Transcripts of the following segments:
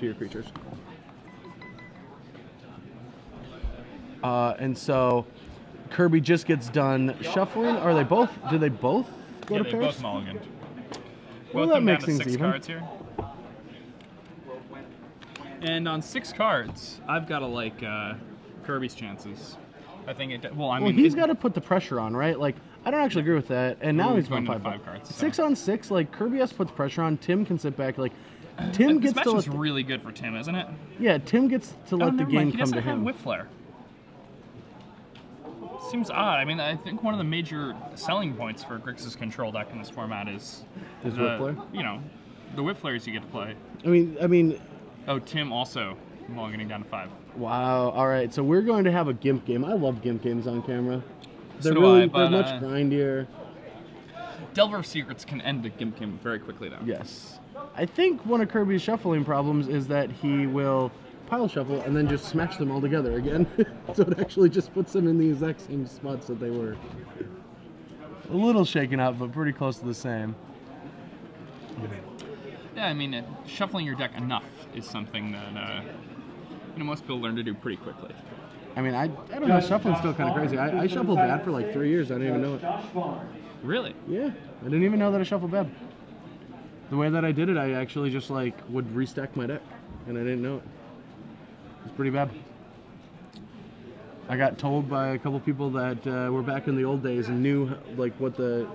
to your creatures. And so Kirby just gets done shuffling. Are they both? Do they both go to they pairs? both mulliganed. Well, Both that makes down to things 6 even. cards here. And on 6 cards, I've got to like Kirby's chances. I think it. Well, I mean, he's got to put the pressure on, right? Like, I don't actually agree with that. And now he's going going to 5 cards. So. 6 on 6, like Kirby has to put the pressure on. Tim can sit back. Like, Tim This gets to. match is really good for Tim, isn't it? Yeah, Tim gets to let the game come to him. He doesn't have Whip Flare. Seems odd. I mean, I think one of the major selling points for Grixis control deck in this format is Whip Flare. You know, the Whip Flares you get to play. I mean. Oh, Tim also mulliganing down to 5. Wow. All right. So we're going to have a GIMP game. I love GIMP games on camera. They're they're much grindier. Delver of Secrets can end the GIMP game very quickly, though. Yes. I think one of Kirby's shuffling problems is that he will pile shuffle and then just smash them all together again. So it actually just puts them in the exact same spots that they were. A little shaken up, but pretty close to the same. Yeah, I mean, shuffling your deck enough is something that most people learn to do pretty quickly. I mean, I don't know, shuffling's still kind of crazy. I shuffled bad for like 3 years. I didn't even know it. Really? Yeah, I didn't even know that I shuffled bad. The way that I did it, I actually just like would restack my deck, and I didn't know it. It was pretty bad. I got told by a couple people that were back in the old days and knew like what the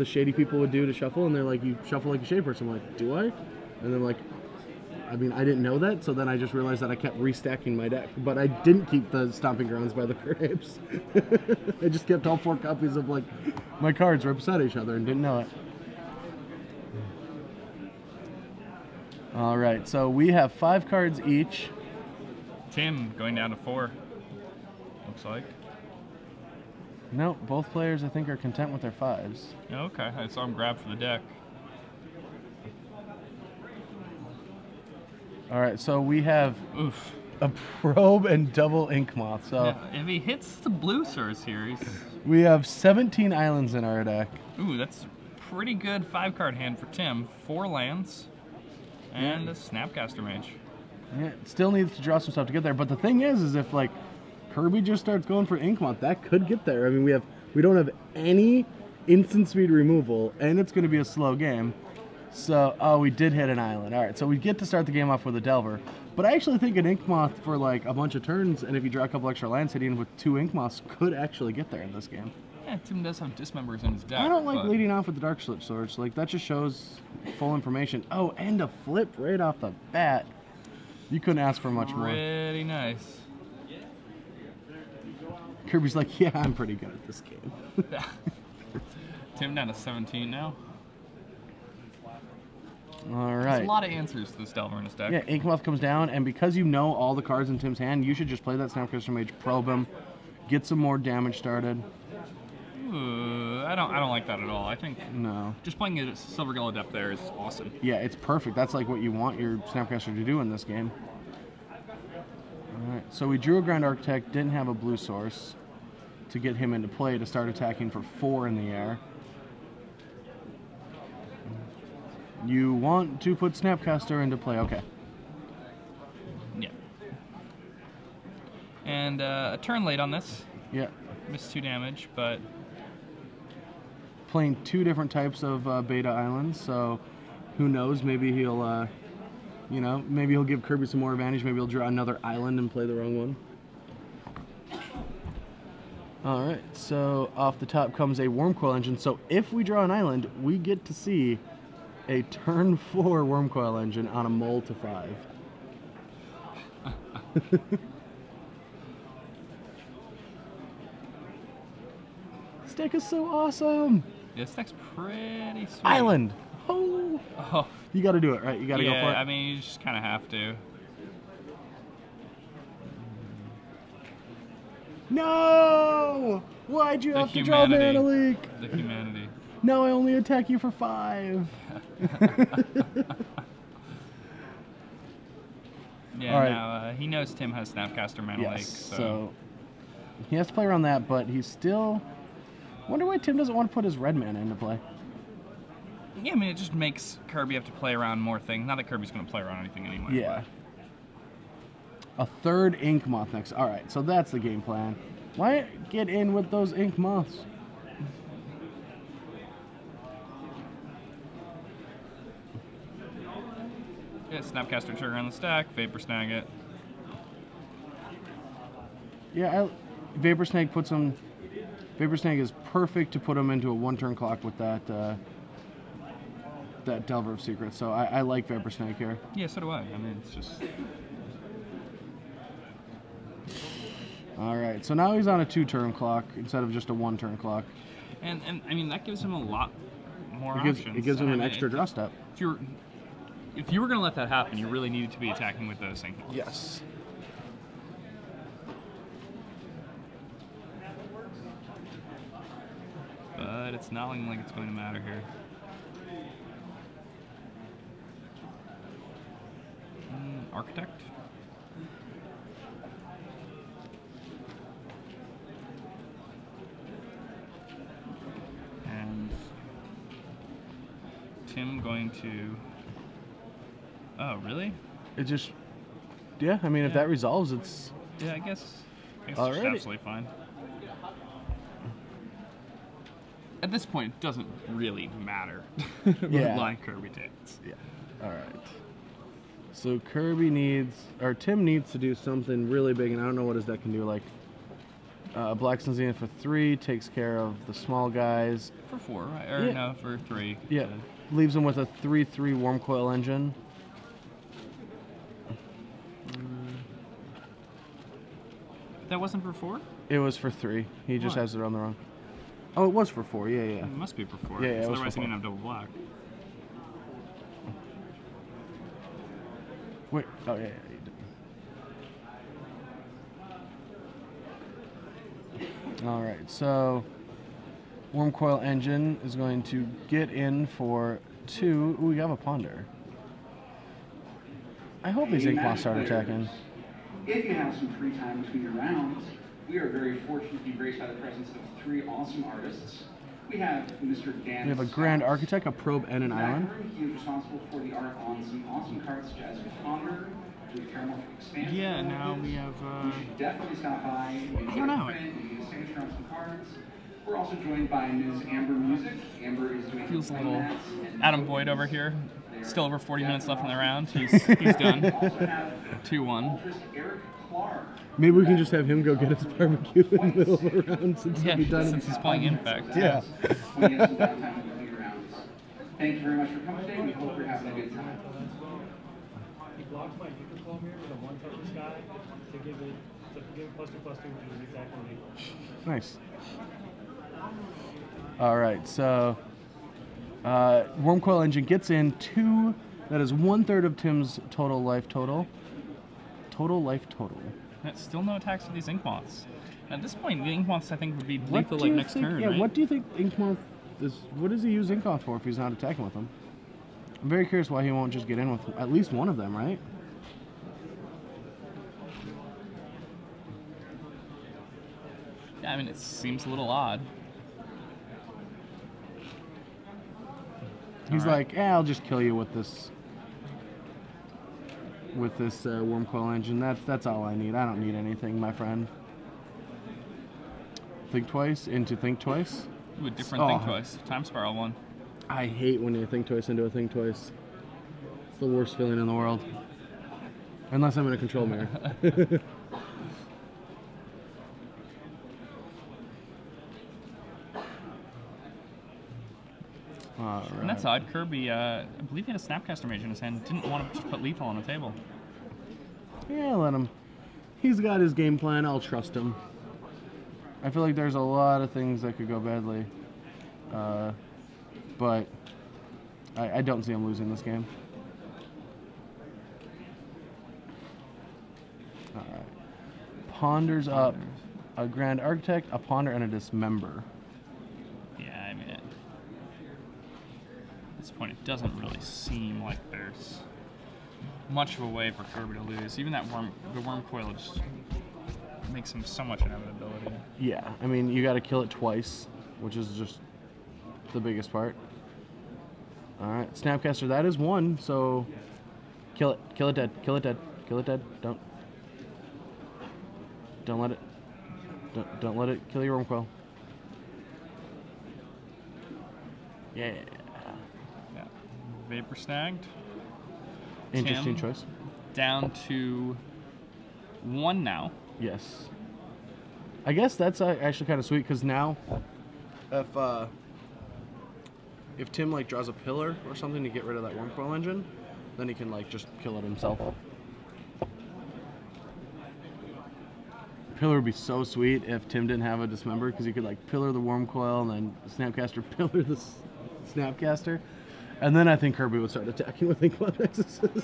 shady people would do to shuffle, and they're like, you shuffle like a shady person. I'm like, do I? And they're like, I mean, I didn't know that, so then I just realized that I kept restacking my deck, but I didn't keep the Stomping Grounds by the Grapes. I just kept all 4 copies of like my cards right beside each other and didn't know it. All right, so we have 5 cards each. Tim going down to 4. Looks like. No, both players I think are content with their 5s. Okay, I saw him grab for the deck. All right, so we have a Probe and double Ink Moth. So yeah, if he hits the blue source here, we have 17 islands in our deck. Ooh, that's pretty good 5-card hand for Tim. 4 lands and a Snapcaster Mage. Yeah, still needs to draw some stuff to get there. But the thing is if like Kirby just starts going for Ink Moth, that could get there. I mean, we don't have any instant speed removal, and it's going to be a slow game. So, oh, we did hit an island. All right, so we get to start the game off with a Delver. But I actually think an Ink Moth for like a bunch of turns, and if you draw a couple extra lands, hitting with 2 Ink Moths could actually get there in this game. Yeah, Tim does have Dismembers in his deck. I don't like leading off with the Dark Slip Swords. Like, that just shows full information. Oh, and a flip right off the bat. You couldn't ask for much more. Pretty nice. Kirby's like, yeah, I'm pretty good at this game. Tim down to 17 now. All right. There's a lot of answers to this Delver in his deck. Yeah, Inkmoth comes down, and because you know all the cards in Tim's hand, you should just play that Snapcaster Mage, probe him, get some more damage started. Ooh, I don't like that at all. I think just playing a Silvergill Adept there is awesome. Yeah, it's perfect. That's like what you want your Snapcaster to do in this game. All right, so we drew a Grand Architect, didn't have a blue source to get him into play to start attacking for 4 in the air. You want to put Snapcaster into play, okay. Yeah. And a turn late on this. Yeah. Missed 2 damage, but... Playing 2 different types of beta islands, so who knows, maybe he'll, maybe he'll give Kirby some more advantage, maybe he'll draw another island and play the wrong one. Alright, so off the top comes a Wormcoil Engine, so if we draw an island, we get to see a turn 4 Wormcoil Engine on a mull to 5. This deck is so awesome! This deck's pretty sweet. Island! Oh! You gotta do it, right? You gotta go for it? Yeah, I mean, you just kind of have to. No! Why'd you have to draw Mana Leak? The humanity. No, I only attack you for 5. Yeah, right. Now he knows Tim has Snapcaster Mana Leak, so he has to play around that, but he's still... I wonder why Tim doesn't want to put his red mana into play. Yeah, I mean, it just makes Kirby have to play around more things. Not that Kirby's going to play around anything anyway. Yeah. A third ink moth next. All right, so that's the game plan. Why get in with those ink moths? Yeah, Snapcaster trigger on the stack, Vapor Snag it. Yeah, Vapor Snag puts him. Vapor Snag is perfect to put him into a one-turn clock with that that Delver of Secrets. So I like Vapor Snag here. Yeah, so do I. I mean, it's just. All right, so now he's on a 2-turn clock instead of just a 1-turn clock. And I mean, that gives him a lot more It options. gives him an I mean, extra draw step. If you were going to let that happen, you really needed to be attacking with those things. Yes. But it's not looking like it's going to matter here. Architect. And Tim going to... Oh, really? It just... Yeah, I mean, if that resolves, it's... Yeah, I guess it's just Alrighty. absolutely fine. At this point, it doesn't really matter what Yeah. line Kirby takes. Yeah. All right. So Kirby needs, or Tim needs to do something really big, and I don't know what his deck can do. Like, Black Sun Zenith for 3 takes care of the small guys. For 4, right? Or Yeah. no, for 3. Yeah. Leaves him with a 3/3 Warm Coil Engine. That wasn't for 4? It was for 3. He just What? has it on the wrong. Oh, it was for 4. Yeah, yeah. It must be for 4. Yeah, yeah, it was Otherwise, for he 4. didn't have double black. Wait. Oh, yeah, yeah. You did. All right. So, Warm Coil Engine is going to get in for 2. Ooh, we have a Ponder. I hope these ink moths start attacking. If you have some free time between your rounds, we are very fortunate to be graced by the presence of 3 awesome artists. We have Mr. Dan. We have a Grand Architect, a Probe, and an Island. He is responsible for the art on some awesome cards such as Ponder, the Paramorphic Expanse. Yeah, now we have. You should definitely stop by. I don't know. And get a signature on some cards. We're also joined by Ms. Amber Music. Amber is doing Feels a some little formats, and Adam Boyd over here. Still over 40 minutes left in the round. He's done. we also have 2-1. Ultrist Eric Clark. Maybe we can just have him go get his barbecue in the middle of the round since Yeah, he'll be done. since he's playing Infect. Yeah. When you have some downtime between your rounds. Thank you very much for coming today. We hope you're having a good time. He blocked my Unicom here with a 1-touch sky to give it +2/+2, which is exactly legal. Nice. All right, so Worm Coil Engine gets in 2. That is 1/3 of Tim's total life total. Total life total. That's still no attacks with these Ink Moths. At this point, the Ink Moths, I think, would be What lethal do like you next think? turn, Yeah, right? what do you think Inkmoth is? What does he use Inkmoth for if he's not attacking with them? I'm very curious why he won't just get in with at least one of them, right? Yeah, I mean, it seems a little odd. He's All right. like, I'll just kill you with this. With this Worm Coil Engine. That's all I need. I don't need anything, my friend. Think twice into think twice. Ooh, a different thing twice. Time Spiral 1. I hate when you think twice into a think twice. It's the worst feeling in the world. Unless I'm in a control mirror. And that's odd. Kirby, I believe he had a Snapcaster Mage in his hand. Didn't want to just put lethal on the table. Yeah, let him. He's got his game plan. I'll trust him. I feel like there's a lot of things that could go badly. But I don't see him losing this game. All right. Ponders up. A Grand Architect, a Ponder, and a Dismember. Yeah, I mean, at this point, it doesn't really seem like there's much of a way for Kirby to lose. Even that the Worm Coil just makes him so much inevitability. Yeah, I mean, you got to kill it twice, which is just the biggest part. All right, Snapcaster, that is 1, so kill it. Kill it dead. Kill it dead. Kill it dead. Don't let it. Don't let it kill your Wurmcoil. Yeah. Yeah. Vapor snagged. Interesting Tim, choice. Down to 1 now. Yes. I guess that's actually kind of sweet because now, if Tim like draws a pillar or something to get rid of that Wurmcoil engine, then he can like just kill it himself. Pillar would be so sweet if Tim didn't have a dismember because he could like pillar the Wurmcoil and then Snapcaster pillar the Snapcaster, and then I think Kirby would start attacking with Inkblot Nexuses.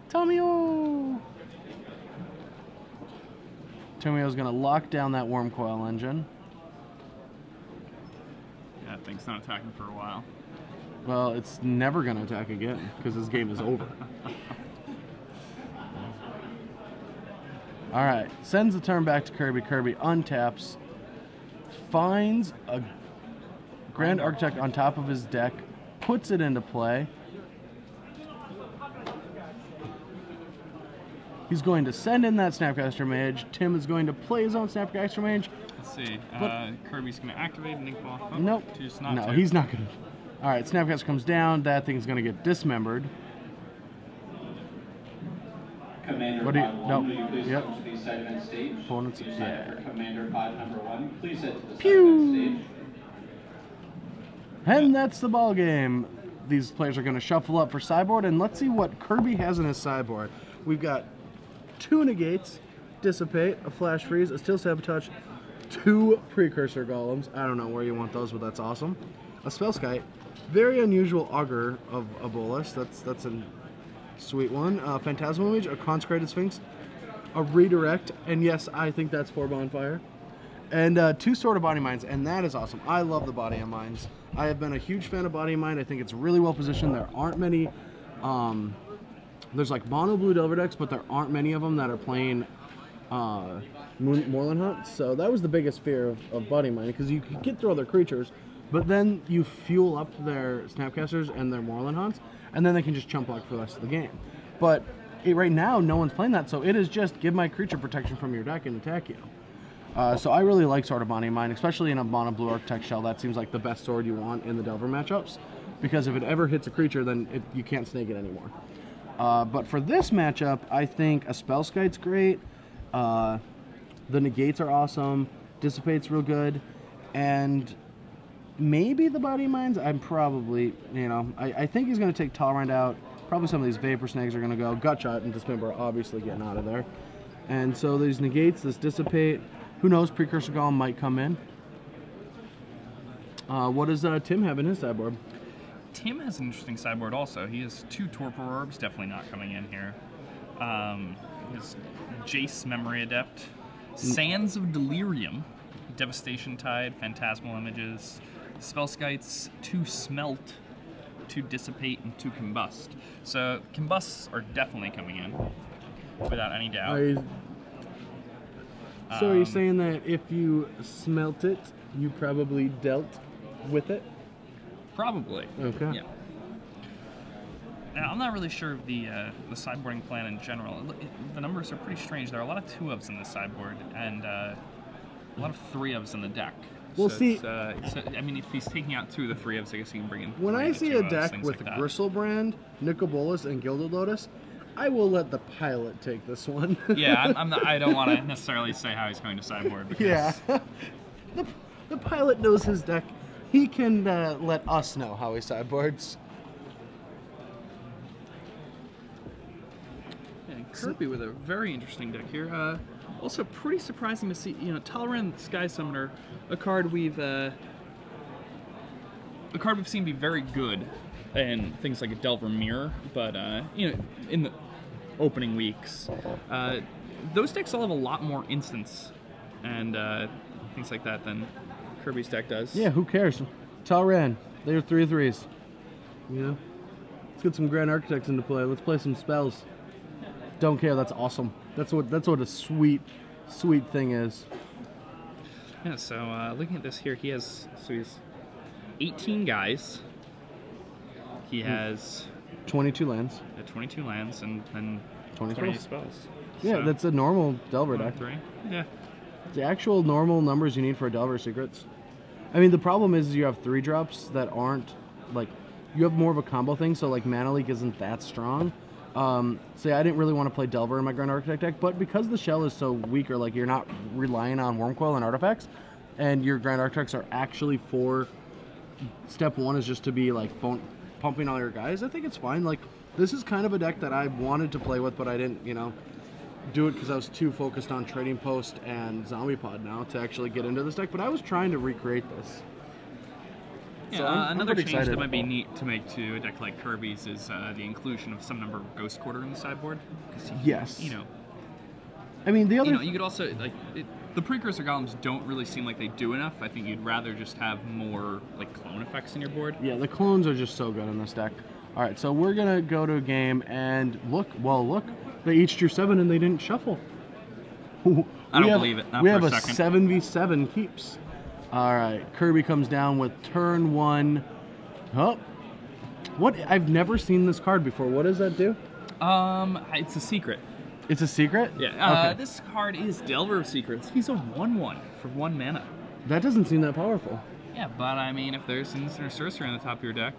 Tomio! Tomio's gonna lock down that Wurmcoil engine. Yeah, that thing's not attacking for a while. Well, it's never gonna attack again because this game is over. All right, sends the turn back to Kirby. Kirby untaps, finds a Grand Architect on top of his deck, puts it into play. He's going to send in that Snapcaster Mage. Tim is going to play his own Snapcaster Mage. Let's see. But Kirby's going to activate an Inkball. Oh, nope. Choose not No, to. he's not going to. All right, Snapcaster comes down. That thing's going to get dismembered. Commander What do you- Pod 1, no. will you please Yep. come to the segment stage? Opponents- You sign yeah. up for Commander Pod number 1. Please head to the Pew! segment stage. And that's the ball game. These players are going to shuffle up for sideboard, and let's see what Kirby has in his sideboard. We've got 2 negates, dissipate, a flash freeze, a steel sabotage, 2 precursor golems. I don't know where you want those, but that's awesome. A spellskite, very unusual augur of a bolus. That's a sweet one. Phantasmal Mage, a consecrated sphinx, a redirect, and yes, I think that's 4 bonfire. And 2 Sword of Body Minds, and that is awesome. I love the Body of Minds. I have been a huge fan of Body of Mind. I think it's really well positioned. There aren't many. There's like mono blue Delver decks, but there aren't many of them that are playing Moorland Hunt. So that was the biggest fear of Body of Mind, because you can get through other creatures, but then you fuel up their Snapcasters and their Moorland Hunts, and then they can just chump block for the rest of the game. But right now, no one's playing that, so it is just give my creature protection from your deck and attack you. So I really like Sword of Body of Mind, especially in a mono blue Architect shell. That seems like the best sword you want in the Delver matchups, because if it ever hits a creature, then you can't snake it anymore. But for this matchup, I think a Spellskite's great. The negates are awesome. Dissipate's real good, and maybe the Body of Minds. I'm probably, I think he's going to take Tolerant out. Probably some of these Vapor Snags are going to go. Gutshot and Dismember are obviously getting out of there. And so these negates, this Dissipate. Who knows? Precursor Golem might come in. What does Tim have in his sideboard? Tim has an interesting sideboard also. He has 2 Torpor Orbs, definitely not coming in here. His Jace Memory Adept, Sands of Delirium, Devastation Tide, Phantasmal Images, Spellskites, 2 Smelt, 2 Dissipate, and 2 Combust. So Combusts are definitely coming in, without any doubt. So are you saying that if you smelt it, you probably dealt with it? Probably. Okay. Yeah. And I'm not really sure of the sideboarding plan in general. The numbers are pretty strange. There are a lot of 2-ofs in the sideboard, and a lot of 3-ofs in the deck. Well, so see, I mean, if he's taking out 2 of the 3-ofs, I guess he can bring in. When 3 I to see 2 a ofs, deck things with like that. Gristlebrand, Nicol and Gilded Lotus, I will let the pilot take this one. Yeah, I don't want to necessarily say how he's going to sideboard. Because Yeah. the pilot knows his deck. He can let us know how he sideboards. And Kirby with a very interesting deck here. Also, pretty surprising to see. Talrand Sky Summoner, a card we've seen be very good in things like a Delver Mirror, but in the opening weeks, those decks all have a lot more instants and things like that than Kirby's deck does. Yeah, who cares? Talran, they're 3/3s. Let's get some Grand Architects into play. Let's play some spells. Don't care. That's awesome. That's what a sweet thing is. Yeah. So looking at this here, he's 18 guys. He has 22 lands. 22 lands and then 20 20 spells. spells. Yeah, So, that's a normal Delver one, deck. 3. Yeah. The actual normal numbers you need for a Delver Secrets. I mean, the problem is you have 3-drops that aren't, like, you have more of a combo thing, so, like, Mana Leak isn't that strong. So, yeah, I didn't really want to play Delver in my Grand Architect deck, but because the shell is so weak, or, like, you're not relying on Wormcoil and artifacts, and your Grand Architects are actually for step 1 is just to be, like, pumping all your guys, I think it's fine. Like, this is kind of a deck that I wanted to play with, but I didn't, you know, do it because I was too focused on Trading Post and Zombie Pod now to actually get into this deck, but I was trying to recreate this. Yeah, So I'm another pretty change excited. that might be neat to make to a deck like Kirby's is the inclusion of some number of Ghost Quarter in the sideboard. 'Cause Yes. You know, I mean, the other... you could also, like, the Precursor Golems don't really seem like they do enough. I think you'd rather just have more, like, clone effects in your board. Yeah, the clones are just so good in this deck. All right, so we're going to go to a game and look, they each drew 7 and they didn't shuffle. I don't believe it, not we for have a a second. 7v7 keeps. All right, Kirby comes down with turn 1. Oh, what? I've never seen this card before. What does that do? It's a secret. It's a secret? Yeah. Okay. This card is Delver of Secrets. He's a 1/1 for 1 mana. That doesn't seem that powerful. Yeah, but I mean, if there's instant or sorcery on the top of your deck,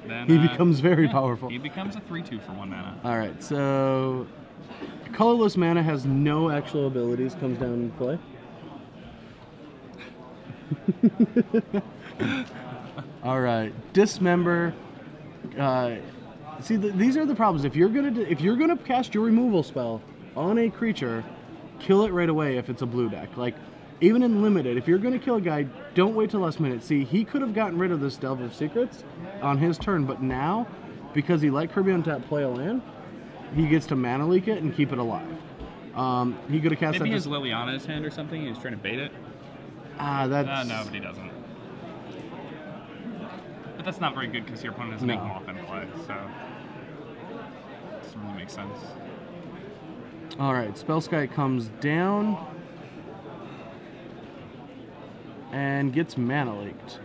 then He becomes very yeah, powerful. He becomes a 3/2 for 1 mana. All right, so colorless mana has no actual abilities, comes down in play. All right, dismember. See, these are the problems. If you're gonna cast your removal spell on a creature, kill it right away. If it's a blue deck, like even in limited, if you're gonna kill a guy, don't wait till last minute. See, he could have gotten rid of this Delver of Secrets on his turn, but now, because he let Kirby on tap play a land, he gets to mana leak it and keep it alive. He could have cast Maybe he that. has Liliana in his hand or something. He's trying to bait it. That's No, but he doesn't. But that's not very good because your opponent has No. an off in play, so it doesn't really make sense. All right. Spellskite comes down and gets mana leaked.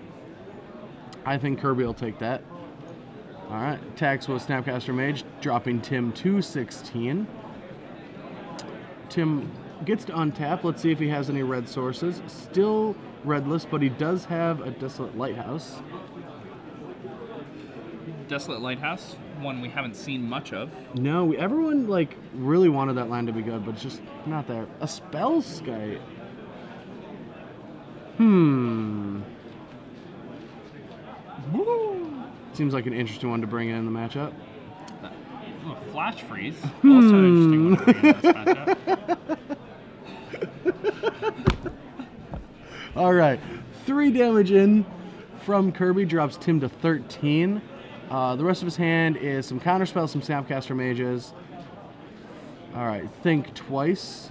I think Kirby will take that. All right. Attacks with Snapcaster Mage, dropping Tim to 16. Tim gets to untap. Let's see if he has any red sources. Still redless, but he does have a Desolate Lighthouse. Desolate Lighthouse, one we haven't seen much of. No, everyone like really wanted that land to be good, but it's just not there. A Spellskite. Seems like an interesting one to bring in the matchup. Oh, Flash Freeze, also an interesting one to bring in this matchup. All right, 3 damage in from Kirby, drops Tim to 13. The rest of his hand is some counterspells, some Snapcaster Mages. All right, think twice.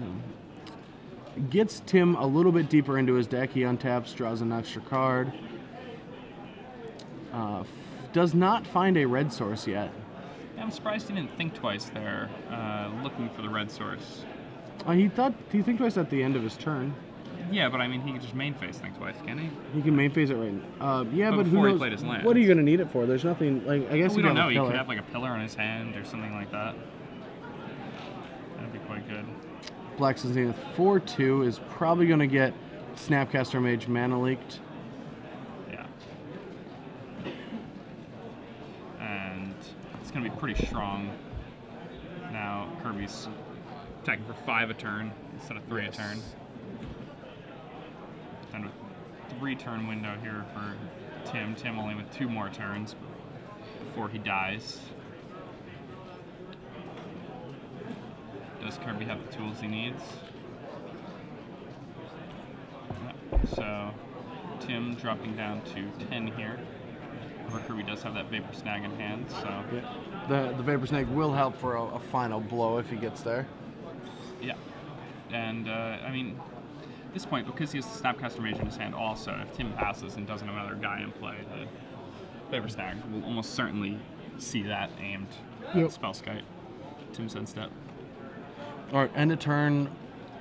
Gets Tim a little bit deeper into his deck. He untaps, draws an extra card. Does not find a red source yet. Yeah, I'm surprised he didn't think twice there, looking for the red source. He thought he'd think twice at the end of his turn. Yeah, but I mean, he could just main phase think twice, can he? He can main phase it right now. Yeah, But but who before he knows? played his land. What are you going to need it for? There's nothing, like, I guess We you don't have know. a He pillar. could have like a pillar in his hand or something like that. That'd be quite good. Black Zenith 4/2 is probably going to get Snapcaster Mage mana leaked. Yeah. And it's going to be pretty strong. Now Kirby's attacking for 5 a turn instead of 3 a turn. And a 3-turn window here for Tim. Tim only with 2 more turns before he dies. Does Kirby have the tools he needs? Yeah. So Tim dropping down to 10 here. However, Kirby does have that Vapor Snag in hand, so Yeah. The Vapor Snake will help for a final blow if he gets there. yeah. And I mean, at this point, because he has the Snapcaster Mage in his hand also, if Tim passes and doesn't have another guy in play, the Vapor Snag will almost certainly see that aimed at Yep. Spellskite. Tim's end step. All right, end of turn.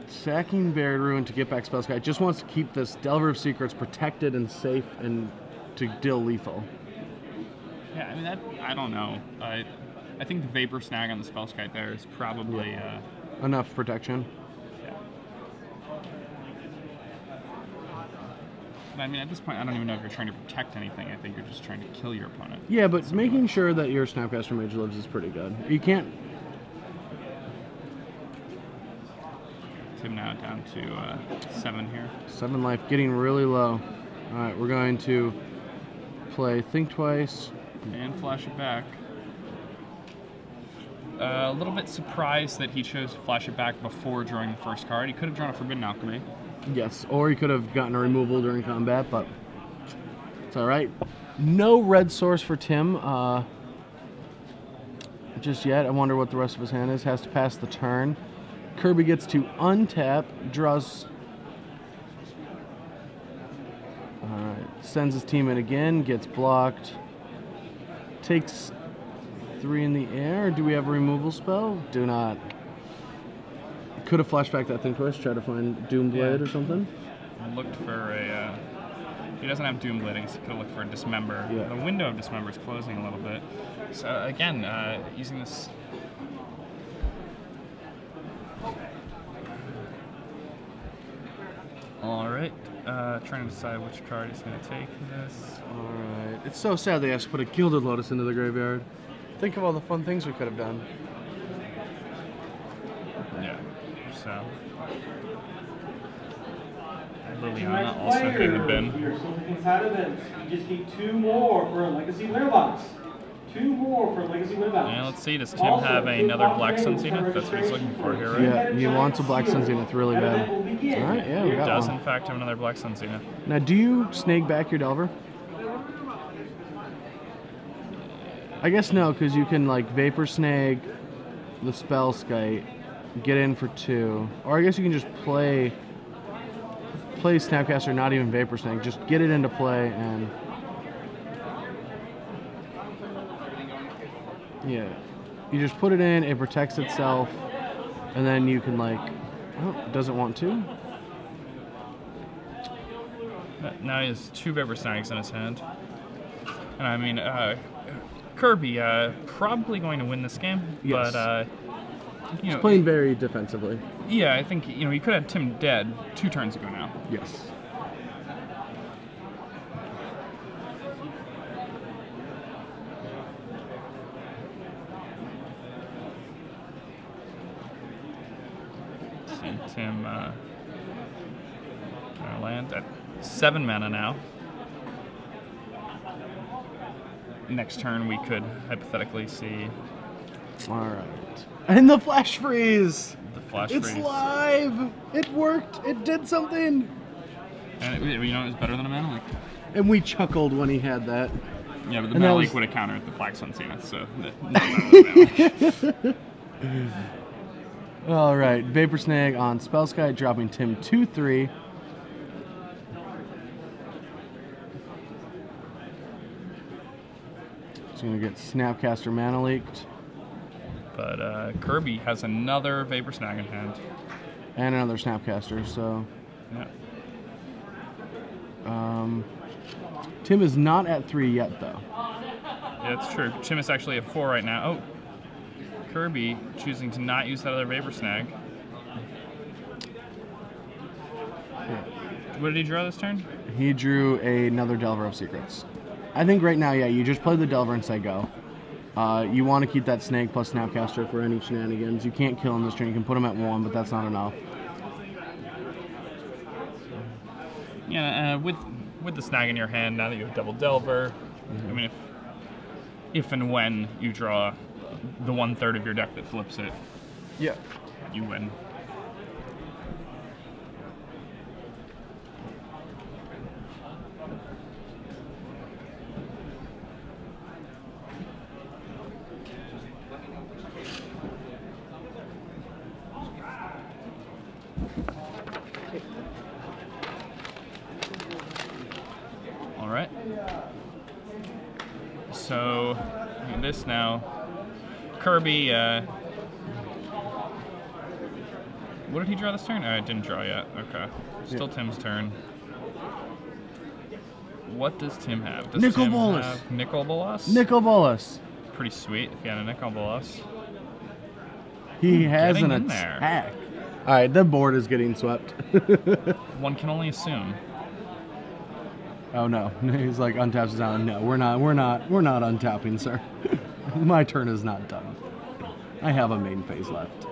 Sacking Buried Ruin to get back Spellskite. Just wants to keep this Delver of Secrets protected and safe and to deal lethal. Yeah, I mean, I don't know. I think the Vapor Snag on the Spellskite there is probably... enough protection. Yeah. But I mean, at this point, I don't even know if you're trying to protect anything. I think you're just trying to kill your opponent. Yeah, but making sure that your Snapcaster Mage lives is pretty good. You can't... Tim now down to 7 here. 7 life, getting really low. Alright, we're going to play Think Twice. And flash it back. A little bit surprised that he chose to flash it back before drawing the first card. He could have drawn a Forbidden Alchemy. Yes, or he could have gotten a removal during combat, but it's alright. No red source for Tim just yet. I wonder what the rest of his hand is. Has to pass the turn. Kirby gets to untap, draws... Alright, sends his team in again, gets blocked. Takes 3 in the air. Do we have a removal spell? Do not. Could have flashed back that Think Twice, try to find Doomblade or something. Looked for a... he doesn't have Doomblading, so he could have looked for a Dismember. Yeah. The window of Dismember is closing a little bit. So again, using this... Alright, trying to decide which card he's going to take this. Alright. It's so sad they have to put a Gilded Lotus into the graveyard. Think of all the fun things we could have done. Yeah, so... Liliana also hitting the bin. We are still taking side events. We just need 2 more for a Legacy winner box. 2 more for a Legacy winner box. And let's see, does Tim have another Black Sun Zenith? That's what he's looking for here, right? Yeah, he wants a Black Sun Zenith really bad. Alright, yeah, we He got does, one. in fact, have another Black Sun Zenith. Now, do you snake back your Delver? I guess no, because you can, like, Vapor Snag the Spellskite, get in for 2. Or I guess you can just play Snapcaster, not even Vapor Snag. Just get it into play and... Yeah. You just put it in, it protects itself, and then you can, like... Oh, doesn't want to? Now he has 2 Vapor Snags in his hand. And I mean, Kirby probably going to win this game, Yes. but you know, He's playing very defensively. yeah, I think he could have Tim dead 2 turns ago now. Yes. See Tim land at 7 mana now. Next turn we could hypothetically see Alright. And the Flash Freeze! the Flash It's Freeze. live! It worked! It did something! And it was better than a Mana Leak. And we chuckled when he had that. Yeah, but the And Mana that Leak was- would have countered the Black Sun Zenith, so not better than Mana Leak. Alright, Vapor Snag on Spellskite, dropping Tim 2-3. He's gonna get Snapcaster Mana Leaked. But Kirby has another Vapor Snag in hand. And another Snapcaster, so... Yeah. Tim is not at 3 yet, though. Yeah, that's true. Tim is actually at 4 right now. Oh, Kirby choosing to not use that other Vapor Snag. What did he draw this turn? He drew another Delver of Secrets. I think right now, yeah, you just play the Delver and say go. You want to keep that Snake plus Snapcaster for any shenanigans. You can't kill him this turn. You can put him at 1, but that's not enough. Yeah, with the Snag in your hand, now that you have double Delver, I mean, if and when you draw the 1/3 of your deck that flips it, Yeah. you win. All right. So this now, Kirby. What did he draw this turn? I didn't draw yet. Okay. Still Tim's turn. What does Tim have? Does Nicol Tim Bolas. have Nicol Bolas? Nicol Bolas. Pretty sweet if you had a Nicol Bolas. He has getting an in there. attack. All right, the board is getting swept. One can only assume. Oh no, he's like untaps his island. No, we're not untapping, sir. My turn is not done. I have a main phase left.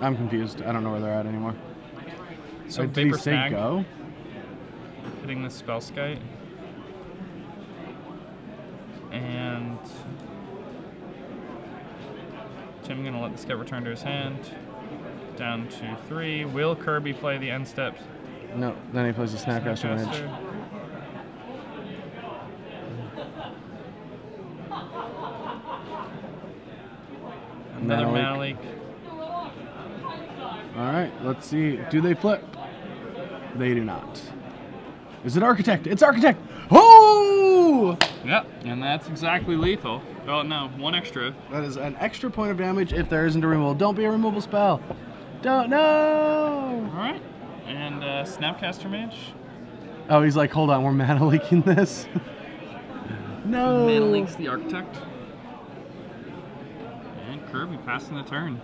I'm confused. I don't know where they're at anymore. So Did he Vapor say Snag go? hitting the Spell Skite. And Tim gonna let this get returned to his hand. Down to 3. Will Kirby play the end steps? No, then he plays the Snapcaster Mage. Another Mana Mana Leak. All right, let's see. Do they flip? They do not. Is it Architect? It's Architect! Oh! Yep, and that's exactly lethal. Oh no, one extra. That is an extra point of damage if there isn't a removal. Don't be a removal spell. Don't, no! Alright, and Snapcaster Mage. Oh, he's like, hold on, we're mana leaking this. No! Mana Leaks the Architect. And Kirby passing the turn.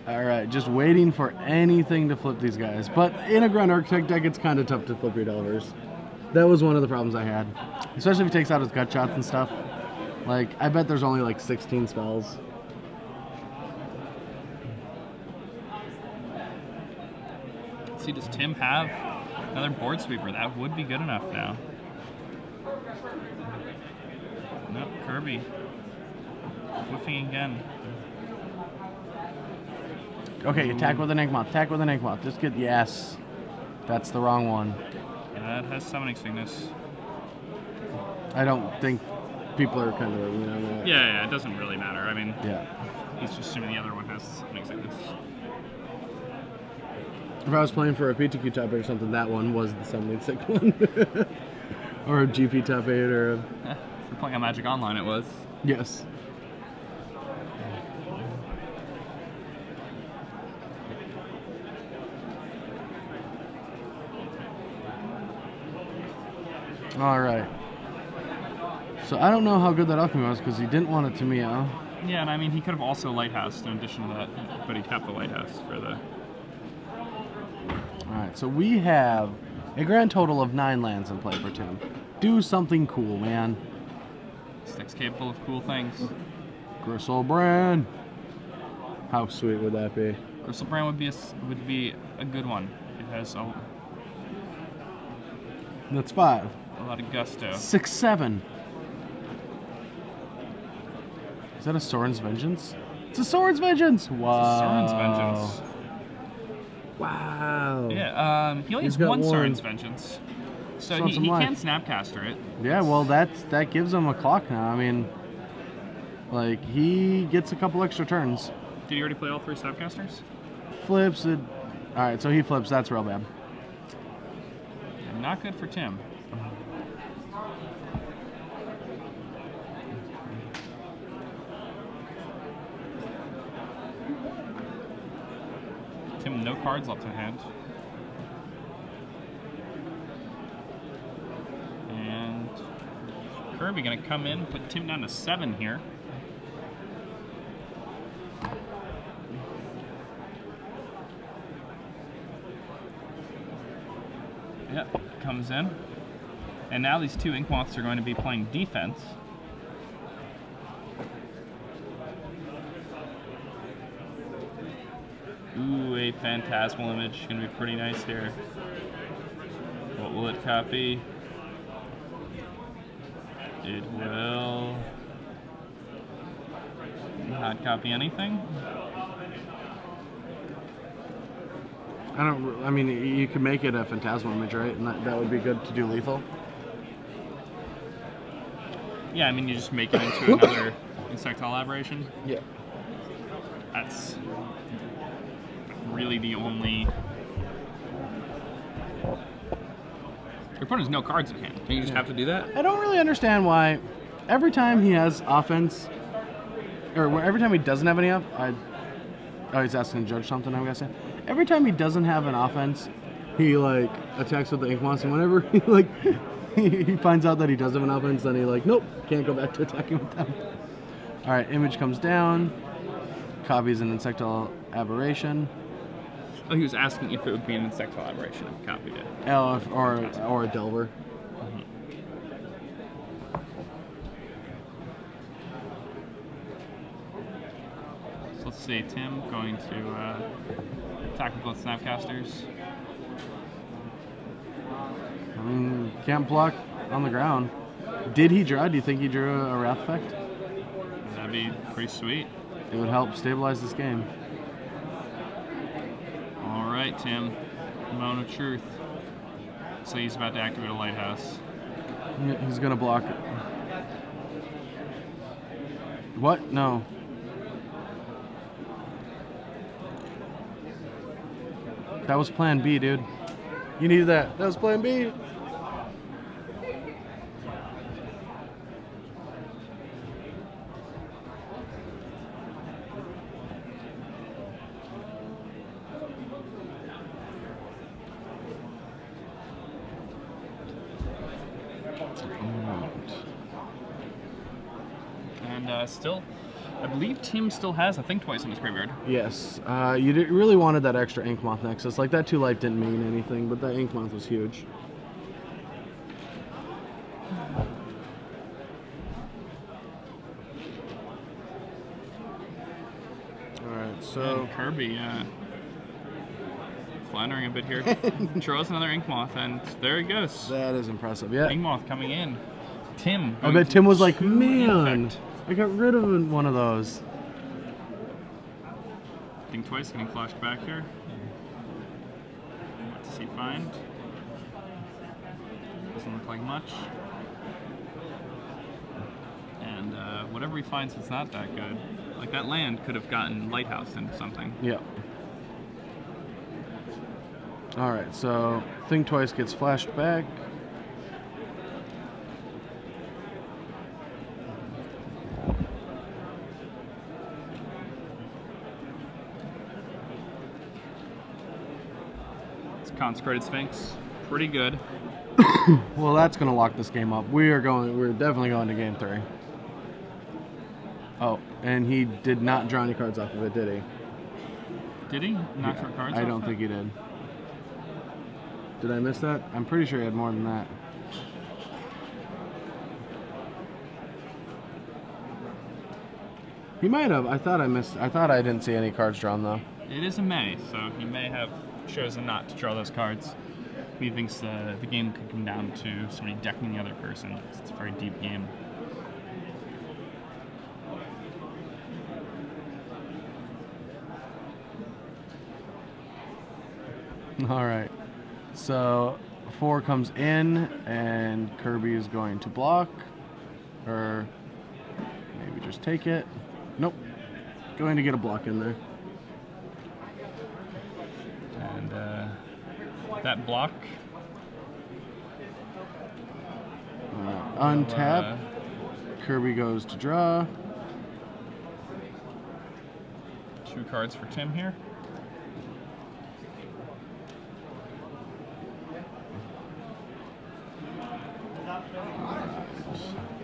All right, just waiting for anything to flip these guys. But in a Ground Architect deck, it's kind of tough to flip your Delvers. That was one of the problems I had. Especially if he takes out his gut shots and stuff. Like, I bet there's only like 16 spells. See, does Tim have another board sweeper? That would be good enough now. Nope, Kirby. Whiffing again. Okay, attack with an Inkmoth. Attack with an Inkmoth. Just get, yes. That's the wrong one. Yeah, that has Summoning Sickness. I don't think people are kind of, you know. That. Yeah, it doesn't really matter. I mean, Yeah. he's just assuming the other one has Summoning Sickness. If I was playing for a PTQ top 8 or something, that one was the Summoning Sick one. Or a GP top 8 or a... If you're playing on Magic Online, it was. Yes. All right. So I don't know how good that alchemy was because he didn't want it to Mio. Yeah, and I mean, he could have also Lighthoused in addition to that, but he tapped the Lighthouse for the... All right, so we have a grand total of 9 lands in play for Tim. Do something cool, man. This deck's capable of cool things. Gristlebrand. How sweet would that be? Gristlebrand would be a good one. It has a That's 5. lot of gusto. 6, 7. Is that a Sorin's Vengeance? It's a Sorin's Vengeance! Wow. Sorin's Vengeance. Wow. Yeah, he only He's has got one one. Sorin's Vengeance. So Still he some life. can Snapcaster it. Yeah, well, that gives him a clock now. I mean, like, he gets a couple extra turns. Did he already play all 3 Snapcasters? Flips it. All right, so he flips. That's real bad. Not good for Tim. Tim, no cards left in hand. And Kirby gonna come in, put Tim down to 7 here. Yep, comes in. And now these 2 Inkmoths are going to be playing defense. Ooh, a Phantasmal Image. Gonna be pretty nice here. What will it copy? It will not copy anything. I mean, you could make it a Phantasmal Image, right? And that would be good to do lethal. Yeah, I mean, you just make it into another Insectile Aberration. Yeah. That's really the only... Your opponent has no cards in hand. Don't you just have to do that? I don't really understand why every time he has offense, or every time he doesn't have any up, Oh, he's asking to judge something, I'm guessing. Every time he doesn't have an offense, he, like, attacks with the ink monster. Whenever he, like, he finds out that he does have an offense, then he, like, nope, can't go back to attacking with them. All right, image comes down. Copies an insectile aberration. Oh, he was asking if it would be an insectile aberration if he copied it. Or a Delver. So let's see, Tim going to attack with both Snapcasters. I mean, can't block on the ground. Did he draw? Do you think he drew a Wrath effect? That'd be pretty sweet. It would help stabilize this game. All right, Tim. Moment of truth. So he's about to activate a lighthouse. He's gonna block it. What? No. That was plan B, dude. You needed that. That was plan B. And still, I believe Tim still has a Think Twice in his graveyard. Yes. You really wanted that extra Ink Moth Nexus. Like, that 2 life didn't mean anything, but that Ink Moth was huge. Alright, so... And Kirby, floundering a bit here. Draws another Ink Moth, and there he goes. That is impressive, yeah. Ink Moth coming in. Tim. I bet Tim was like, to man, effect. I got rid of one of those. Think Twice getting flashed back here. What does he find? Doesn't look like much. And whatever he finds, it's not that good. Like, that land could have gotten Lighthouse into something. Yeah. Alright, so Think Twice gets flashed back. Consecrated Sphinx, pretty good. Well, that's going to lock this game up. We're definitely going to game 3. Oh, and he did not draw any cards off of it, did he? Did he? Not draw cards I off don't it? think he did. Did I miss that? I'm pretty sure he had more than that. He might have. I thought I didn't see any cards drawn though. It is a May, so he may have chosen not to draw those cards. He thinks the game could come down to somebody decking the other person. It's a very deep game. All right. So 4 comes in, and Kirby is going to block, or maybe just take it. Nope. Going to get a block in there. And that block. Untap. Kirby goes to draw. 2 cards for Tim here.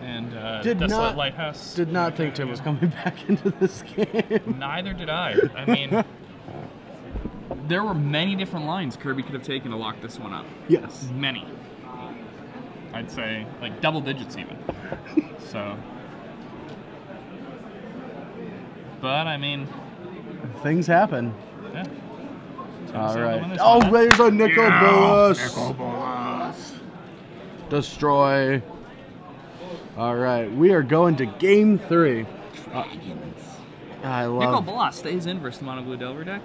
And Desolate Lighthouse. Did not think Tim was coming back into this game. Neither did I. I mean, there were many different lines Kirby could have taken to lock this one up. Yes. Many. I'd say like double digits even. So. But I mean. Things happen. Yeah. All right. Oh, there's a Nicol Bolas. Nicol Bolas. Destroy. All right, we are going to game 3. Dragons. I Nicol love. Bolas stays in versus the Mono Blue Delver deck.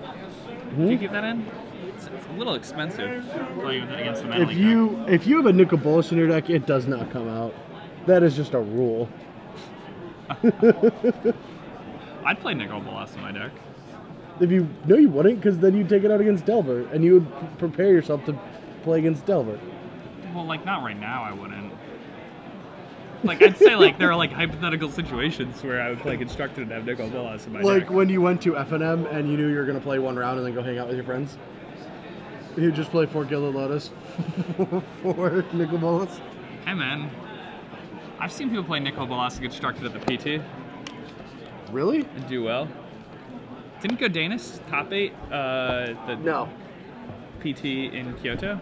Do you keep that in? It's a little expensive playing with it against the Metal League If you have a Nicol Bolas in your deck, it does not come out. That is just a rule. I'd play Nicol Bolas in my deck. No, you wouldn't, because then you'd take it out against Delver, and you would prepare yourself to play against Delver. Well, like not right now. I wouldn't. Like, I'd say, like, there are, like, hypothetical situations where I would play Constructed and have Nicol Bolas in my Like deck. when you went to FNM and you knew you were going to play one round and then go hang out with your friends? You just play 4 Gilded Lotus for Nicol Bolas? Hey, man. I've seen people play Nicol Bolas and Constructed at the PT Really? and do well. Didn't Godinez top 8 the No. PT in Kyoto?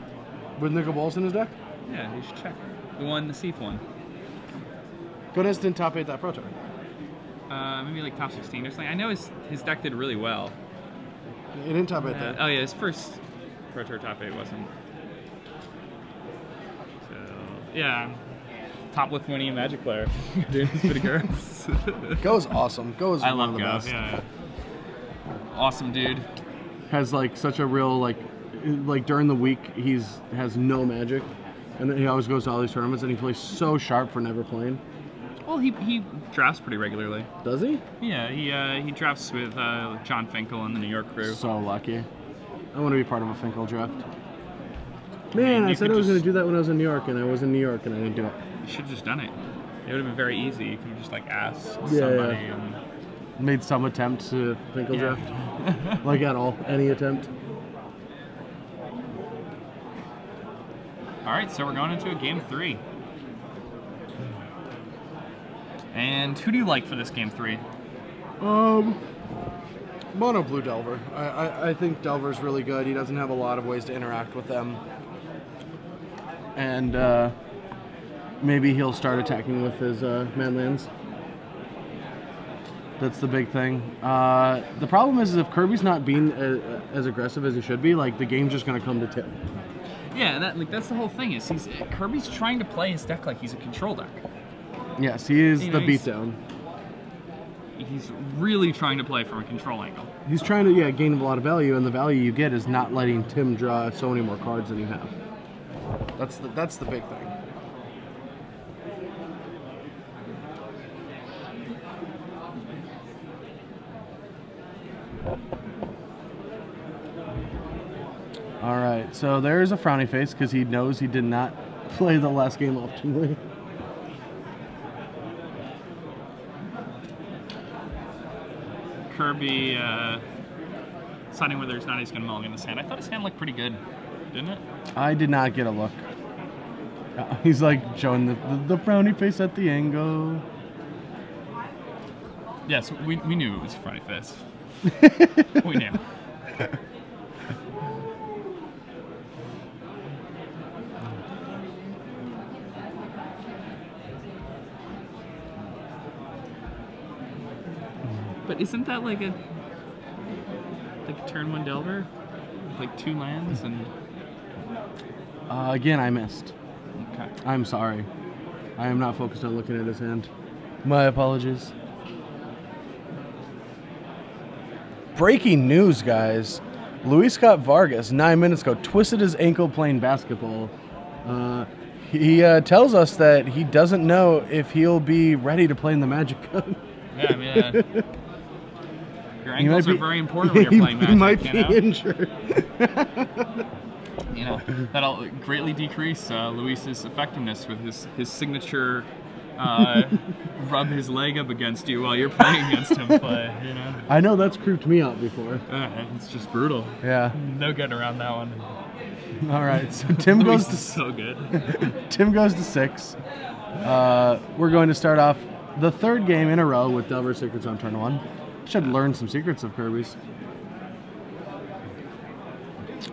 With Nicol Bolas in his deck? Yeah, you should check. The one, the Seath one. Godinez didn't top 8 that Pro Tour. Maybe like top 16 or something. I know his deck did really well. He didn't top 8 that. Oh yeah, his first Pro Tour top 8 wasn't. So yeah, top Lithuanian Magic player. Dude, it's pretty gross. Go's awesome. Go's I one love of the Go. best. Yeah. Awesome dude. Has like such a real like during the week has no magic, and then he always goes to all these tournaments and he plays so sharp for never playing. Well, he drafts pretty regularly. Does he? Yeah, he drafts with John Finkel and the New York crew. So lucky. I want to be part of a Finkel draft. Man, I you said could I was going just- to do that when I was in New York, and I was in New York and I didn't do it. You should have just done it. It would have been very easy. You could have just like asked Yeah, somebody yeah. and Made some attempt to Finkel Yeah. draft. Like at all. Any attempt. All right, so we're going into a game 3. And who do you like for this game 3? Mono Blue Delver. I think Delver's really good. He doesn't have a lot of ways to interact with them. And maybe he'll start attacking with his manlands. That's the big thing. The problem is if Kirby's not being as aggressive as he should be, like the game's just going to come to Tim. Yeah, that's the whole thing. Is Kirby's trying to play his deck like he's a control deck. Yes, he is You the know, he's- beatdown. He's really trying to play from a control angle. He's trying to gain a lot of value, and the value you get is not letting Tim draw so many more cards than you have. That's the big thing. All right, so there's a frowny face because he knows he did not play the last game optimally. Kirby deciding whether or not he's going to mulligan his hand. I thought his hand looked pretty good, didn't it? I did not get a look. He's like showing the frowny face at the angle. Yes, we knew it was a frowny face. We knew. But isn't that like a turn 1 Delver? With like 2 lands and... Again, I missed. Okay. I'm sorry. I am not focused on looking at his hand. My apologies. Breaking news, guys. Luis Scott Vargas, 9 minutes ago, twisted his ankle playing basketball. He tells us that he doesn't know if he'll be ready to play in the Magic Cup. Yeah, I mean, your ankles are very important when you're playing Magic. He might you be know? injured. You know, that'll greatly decrease Luis's effectiveness with his signature rub his leg up against you while you're playing against him play, you know? I know that's creeped me out before. It's just brutal. Yeah. No getting around that one. All right, so Tim goes Luis to is so good. Tim goes to 6. We're going to start off the 3rd game in a row with Delver Secrets on turn 1. Should learn some secrets of Kirby's.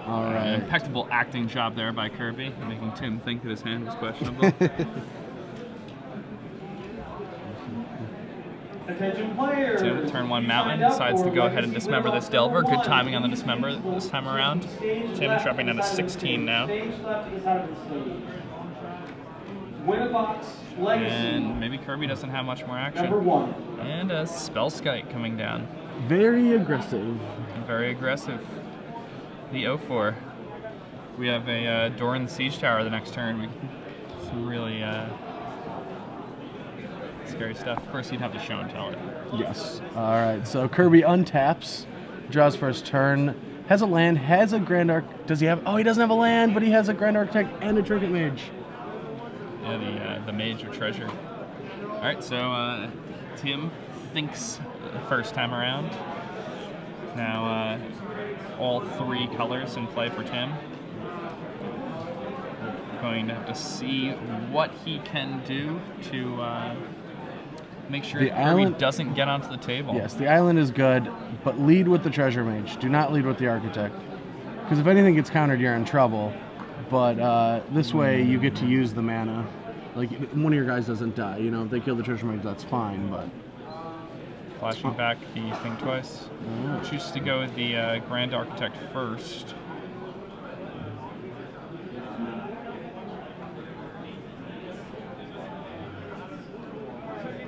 All right. Impeccable acting job there by Kirby, making Tim think that his hand was questionable. Attention players. Tim, turn 1 Mountain, decides to go ahead and dismember this Delver. Good timing on the dismember this time around. Tim dropping down to 16 now. Win a box, Legacy. And maybe Kirby doesn't have much more action. Number 1. And a Spellskite coming down. Very aggressive. Very aggressive. The 0-4. We have a door in the Siege Tower the next turn. It's really scary stuff. Of course, you'd have to show and tell it. Yes. All right. So Kirby untaps, draws first turn, has a land, has a Grand Arc. Does he have? Oh, he doesn't have a land, but he has a Grand Architect and a Trinket Mage. Yeah, the Mage of Treasure. All right, so Tim thinks first time around. Now all 3 colors in play for Tim. Going to have to see what he can do to make sure Kirby doesn't get onto the table. Yes, the island is good, but lead with the treasure mage. Do not lead with the architect. Because if anything gets countered, you're in trouble. But this way, you get to use the mana. Like, one of your guys doesn't die. You know, if they kill the treasure mage, that's fine, but... Flashing back the Think Twice. Choose to go with the Grand Architect first.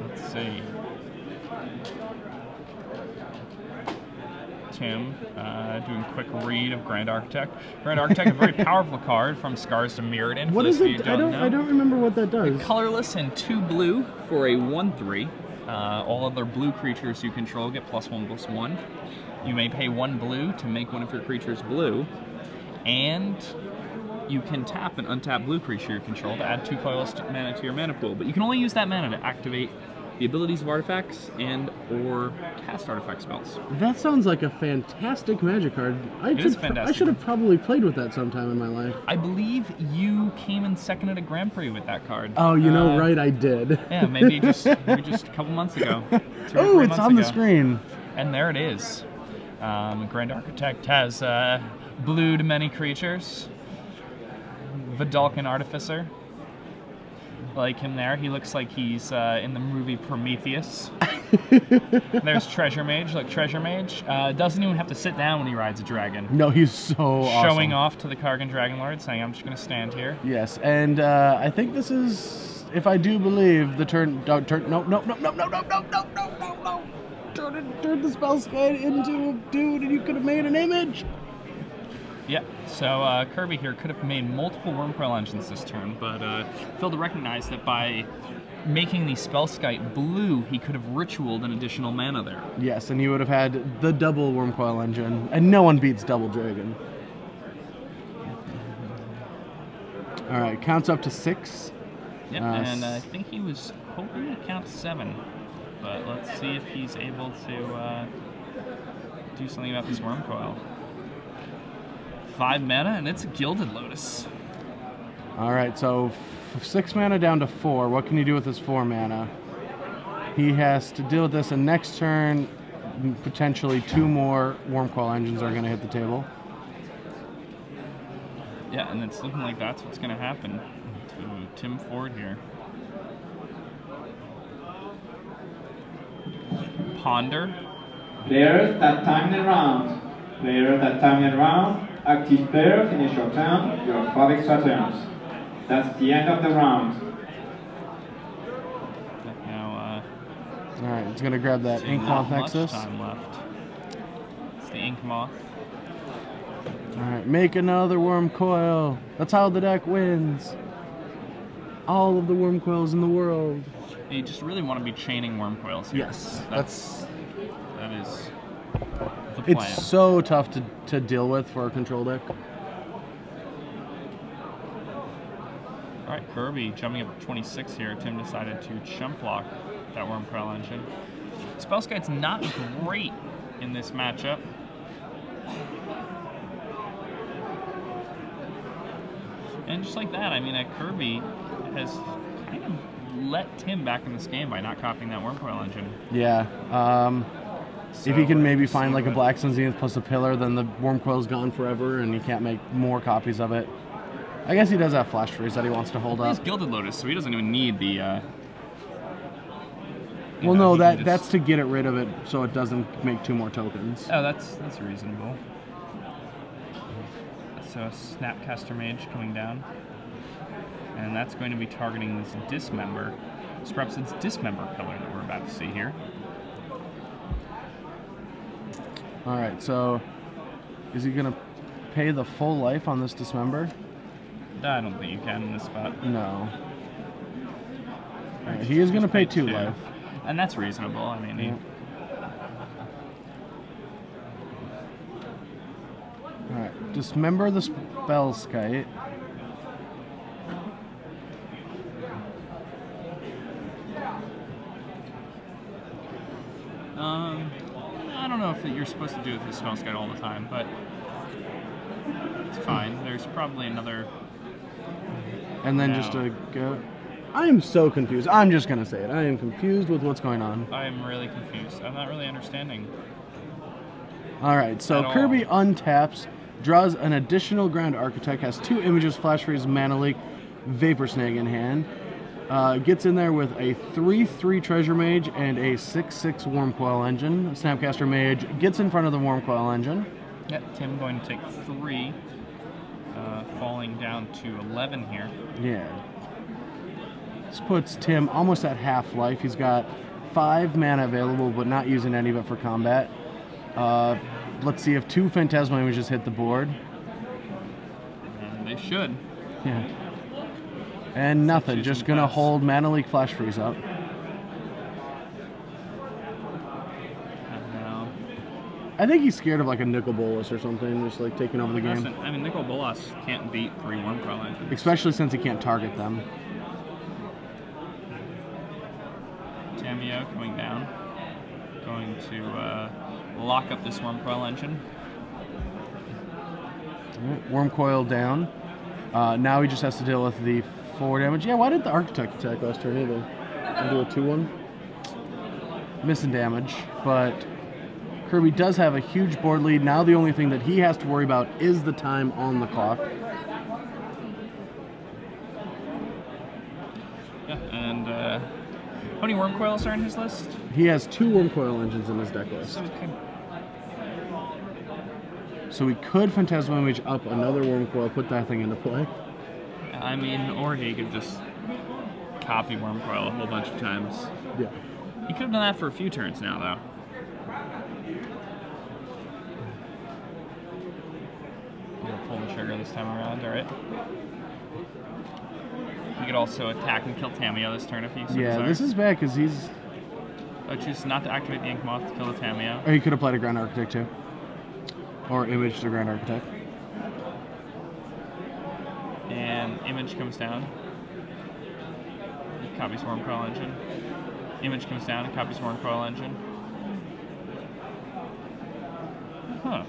Let's see. Tim doing a quick read of Grand Architect. Grand Architect, a very powerful card from Scars to Mirrodin. What is it? I don't remember what that does. Colorless and 2 blue for a 1/3. All other blue creatures you control get +1/+1. You may pay 1 blue to make one of your creatures blue, and you can tap an untapped blue creature you control to add 2 colorless mana to your mana pool. But you can only use that mana to activate the abilities of artifacts and or cast artifact spells. That sounds like a fantastic Magic card. It is fantastic. I should have probably played with that sometime in my life. I believe you came in second at a Grand Prix with that card. Oh, you know, right, I did. Yeah, maybe just a couple months ago. Oh, it's on the screen. And there it is. Grand Architect has blued many creatures. Vidalcan Artificer. Like him there. He looks like he's in the movie Prometheus. There's Treasure Mage. Look, Treasure Mage doesn't even have to sit down when he rides a dragon. No, he's so awesome. Showing off to the Kargan Dragonlord, saying, I'm just going to stand here. Yes, and I think this is, if I do believe, the turn... No. Turn the spell slide into a dude, and you could have made an image. Yeah, so Kirby here could have made multiple Wormcoil engines this turn, but failed to recognize that by making the Spellskite blue, he could have ritualed an additional mana there. Yes, and you would have had the double Wormcoil engine, and no one beats Double Dragon. Alright, counts up to 6. Yep, and I think he was hoping to count 7, but let's see if he's able to do something about this Wormcoil. 5 mana, and it's a Gilded Lotus. Alright, so 6 mana down to 4. What can you do with this 4 mana? He has to deal with this, and next turn, potentially 2 more Wormcoil engines are going to hit the table. Yeah, and it's looking like that's what's going to happen to Tim Ford here. Ponder. Players that time the round. Player that time the round. Active player, finish your turn. You have 5 extra turns. That's the end of the round. Now, alright, it's going to grab that Ink Moth Nexus. Time left. It's the Ink Moth. Alright, make another Wormcoil. That's how the deck wins. All of the Wormcoils in the world. You just really want to be chaining Wormcoils here. Yes, that is the plan. It's so tough to deal with for a control deck. Alright, Kirby jumping up to 26 here. Tim decided to chump block that Wormcoil engine. Spellskite's not great in this matchup. And just like that, I mean, Kirby has kind of let Tim back in this game by not copying that Wormcoil engine. Yeah. If he can maybe find like a Black Sun Zenith plus a pillar, then the Wormcoil's gone forever and you can't make more copies of it. I guess he does have Flash Freeze that he wants to hold up. He's Gilded Lotus, so he doesn't even need the... well, no, that's to get it rid of it so it doesn't make 2 more tokens. Oh, that's reasonable. So a Snapcaster Mage coming down. And that's going to be targeting this Dismember. So perhaps it's Dismember pillar that we're about to see here. Alright, so is he going to pay the full life on this Dismember? I don't think you can in this spot. No. Right, he is going to pay 2 life. And that's reasonable. I mean, yeah. Alright, Dismember the Spellskite. I don't know if you're supposed to do it with the Spell Guide all the time, but it's fine. There's probably another. And then just a go. I am so confused. I'm just gonna say it. I am confused with what's going on. I'm really confused. I'm not really understanding. All right, so Kirby untaps, draws an additional Grand Architect, has 2 images, Flash Freeze, Mana Leak, Vapor Snag in hand. Gets in there with a 3/3 Treasure Mage and a 6/6 Wormcoil Engine. Snapcaster Mage gets in front of the Wormcoil Engine. Yeah, Tim going to take 3, falling down to 11 here. Yeah. This puts Tim almost at half life. He's got 5 mana available, but not using any of it for combat. Let's see if 2 Phantasmal Images hit the board. And they should. Yeah. And nothing. Just gonna hold Mana Leak Flash Freeze up. I think he's scared of like a Nicol Bolas or something, just like taking over the game. I mean, Nicol Bolas can't beat 3 Wormcoil Engines. Especially since he can't target them. Tamiyo coming down. Going to lock up this Wormcoil Engine. Right, Wormcoil down. Now he just has to deal with the 4 damage. Yeah, why did the Architect attack last turn either? I'll do a 2-1. Missing damage, but Kirby does have a huge board lead. Now the only thing that he has to worry about is the time on the clock. Yeah, and how many Wormcoils are in his list? He has 2 Wormcoil Engines in his deck list. So we could Phantasmal Image up another Wormcoil, put that thing into play. I mean, or he could just copy Wormcoil a whole bunch of times. Yeah. He could have done that for a few turns now, though. Pull the trigger this time around, alright. He could also attack and kill Tamiyo this turn if he so Yeah, desires. this is bad because he's... chooses not to activate the Ink Moth to kill the Tamiyo. Or he could have played a Grand Architect too. Or Image the Grand Architect. And Image comes down. He copies Wormcoil Engine. Image comes down and copies Wormcoil Engine. Huh.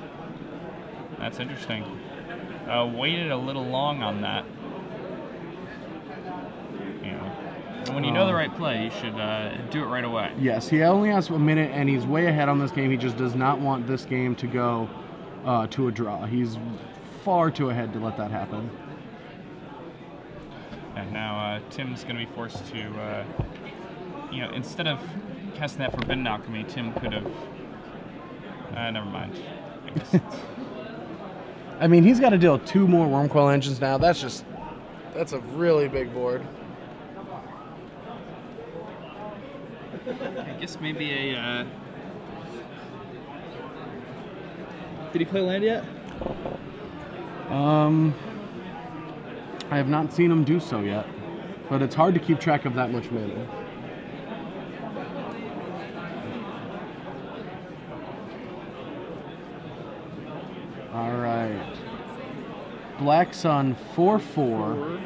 That's interesting. Waited a little long on that. You know, and when you know the right play, you should do it right away. Yes, he only has a minute, and he's way ahead on this game. He just does not want this game to go to a draw. He's far too ahead to let that happen. And now Tim's going to be forced to, you know, instead of casting that Forbidden Alchemy, Tim could have... never mind. I guess I mean, he's got to deal with 2 more Wormcoil Engines now. That's a really big board. I guess maybe a... Did he play land yet? I have not seen him do so yet, but it's hard to keep track of that much mana. All right. Black Sun 4/4.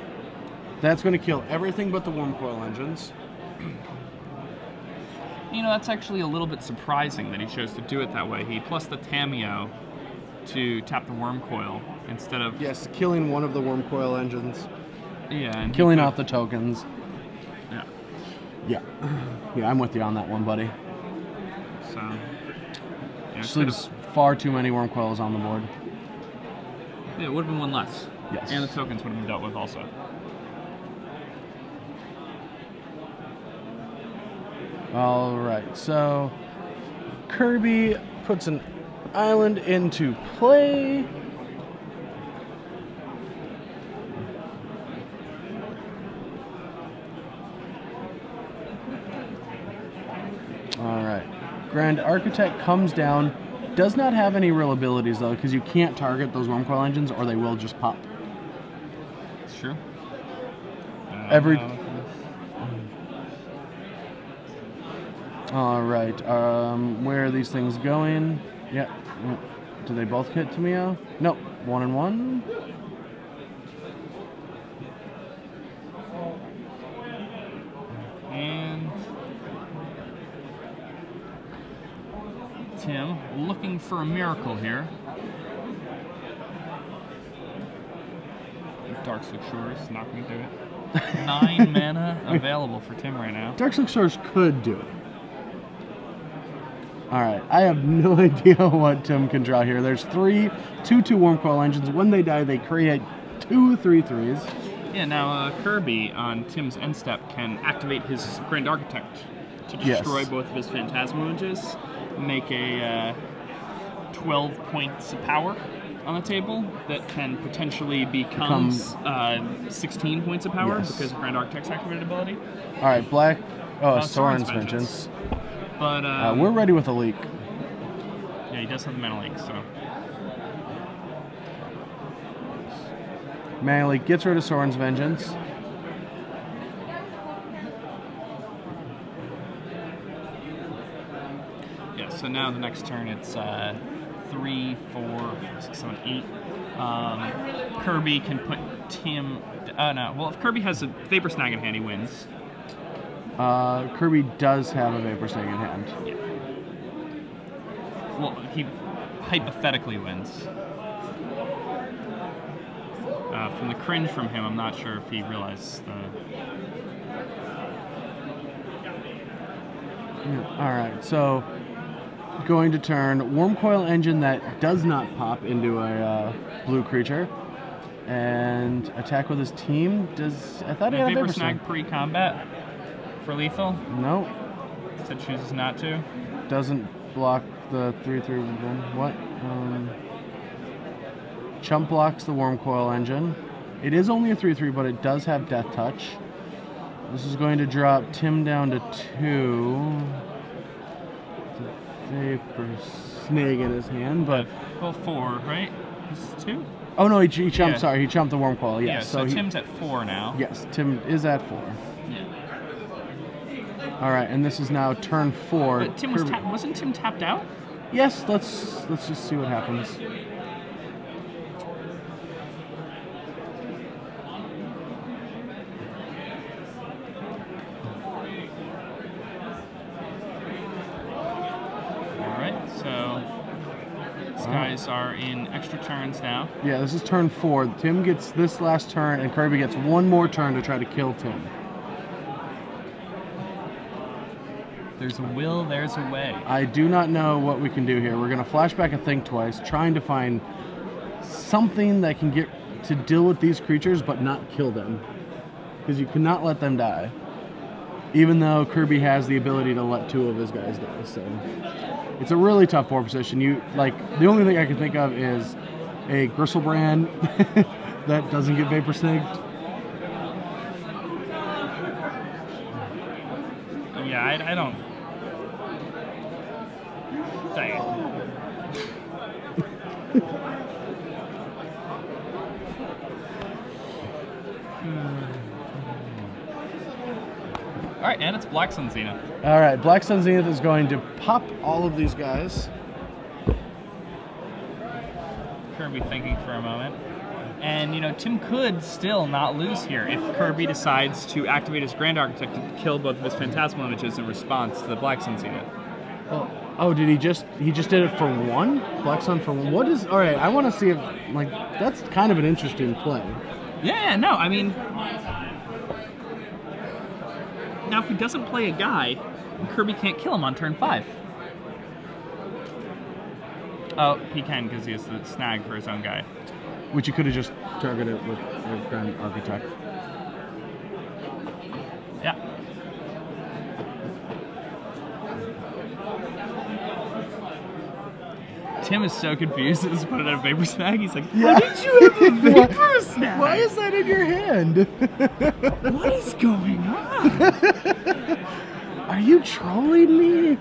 That's going to kill everything but the Wormcoil Engines. You know, that's actually a little bit surprising that he chose to do it that way. He plus the Tamiyo to tap the Wormcoil instead of... Yes, killing one of the Wormcoil Engines. Yeah, and Killing off the tokens. Yeah. Yeah. Yeah, I'm with you on that one, buddy. So... Yeah, Just leaves far too many Wormcoils on the board. Yeah, it would have been 1 less. Yes. And the tokens would have been dealt with also. All right, so Kirby puts an island into play. All right, Grand Architect comes down. Does not have any real abilities though, because you can't target those Wormcoil Engines or they will just pop. It's true. Every... All right, where are these things going? Yeah, do they both hit Tamiyo? Nope, 1 and 1. And Tim looking for a miracle here. Darkslick Shores not going to do it. 9 mana available for Tim right now. Darkslick Shores could do it. Alright, I have no idea what Tim can draw here. There's 3 2/2 Wormcoil Engines. When they die, they create 2 3/3s. Yeah, now Kirby on Tim's end step can activate his Grand Architect to destroy both of his Phantasmal images, make a 12 points of power on the table that can potentially become 16 points of power because of Grand Architect's activated ability. Alright, black. Oh, Soren's Vengeance. But we're ready with a leak. Yeah, he does have the mana leak, so. Mana leak gets rid of Soren's Vengeance. Yeah, so now the next turn it's 3, 4, 6, 7, 8. Kirby can put Tim. No. Well, if Kirby has a Vapor Snag in hand, he wins. Kirby does have a Vapor Snag in hand. Yeah. Well, he hypothetically wins. From the cringe from him, I'm not sure if he realized the. Alright, so going to turn Wormcoil Engine that does not pop into a blue creature. And attack with his team. I thought he had a Vapor Snag pre-combat for lethal? No. Said chooses not to. Doesn't block the 3/3. What? Chump blocks the Wormcoil Engine. It is only a 3/3, but it does have Death Touch. This is going to drop Tim down to 2. The Vapor Snag in his hand, but Well, 4, right? Is it 2? oh no, he chumped. Sorry, he chumped the Wormcoil. Yes. Yeah, so Tim's at 4 now. Yes, Tim is at 4. Yeah. All right, and this is now turn 4. But Tim wasn't Tim tapped out? Yes, let's just see what happens. All right, so these guys are in extra turns now. Yeah, this is turn 4. Tim gets this last turn, and Kirby gets one more turn to try to kill Tim. There's a will, there's a way. I do not know what we can do here. We're going to flashback and think twice, trying to find something that can get to deal with these creatures but not kill them. Because you cannot let them die. Even though Kirby has the ability to let 2 of his guys die. So it's a really tough board position. The only thing I can think of is a Gristlebrand that doesn't get Vapor Snagged. Yeah, I don't. Dang it. All right, and it's Black Sun Zenith. All right, Black Sun Zenith is going to pop all of these guys. Kirby thinking for a moment. And, you know, Tim could still not lose here if Kirby decides to activate his Grand Architect to kill both of his Phantasmal images in response to the Black Sun Zenith. Oh, did he just did it for 1? Black Sun for 1? What is, all right, I want to see if, that's kind of an interesting play. Yeah, no, I mean, now if he doesn't play a guy, Kirby can't kill him on turn 5. Oh, he can because he has the snag for his own guy. Which you could have just targeted with a Grand Architect. Yeah. Tim is so confused at this point at a Vapor Snag. He's like, how did you have a Vapor Snag? Why is that in your hand? What is going on? Are you trolling me?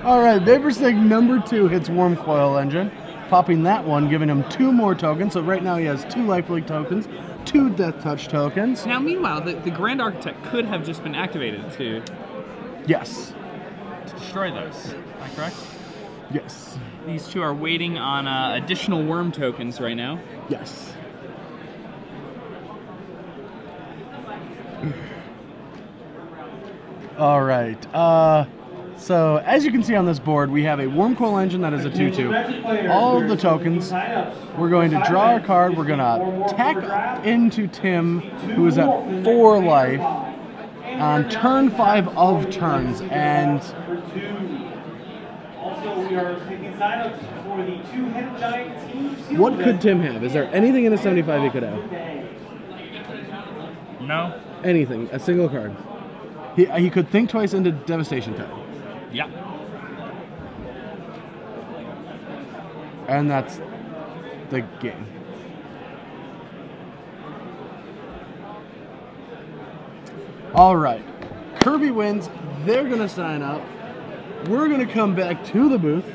All right, Vapor Snag number 2 hits Wormcoil Engine, popping that one, giving him 2 more tokens. So right now he has 2 lifelink tokens, 2 Death Touch tokens. Now, meanwhile, the Grand Architect could have just been activated to Yes. destroy those. Is that correct? Yes. These 2 are waiting on additional worm tokens right now. Yes. All right. So as you can see on this board, we have a Wormcoil Engine that is a 2/2. All of the tokens. We're going to draw a card. We're going to tack into Tim, who is at 4 life, on turn 5 of turns. And also, we are taking signups for the 2-headed giant team. what could Tim have? Is there anything in a 75 he could have? No. Anything. A single card. He could think twice into Devastation Tide. Yeah. And that's the game. All right. Kirby wins. They're going to sign up. We're going to come back to the booth.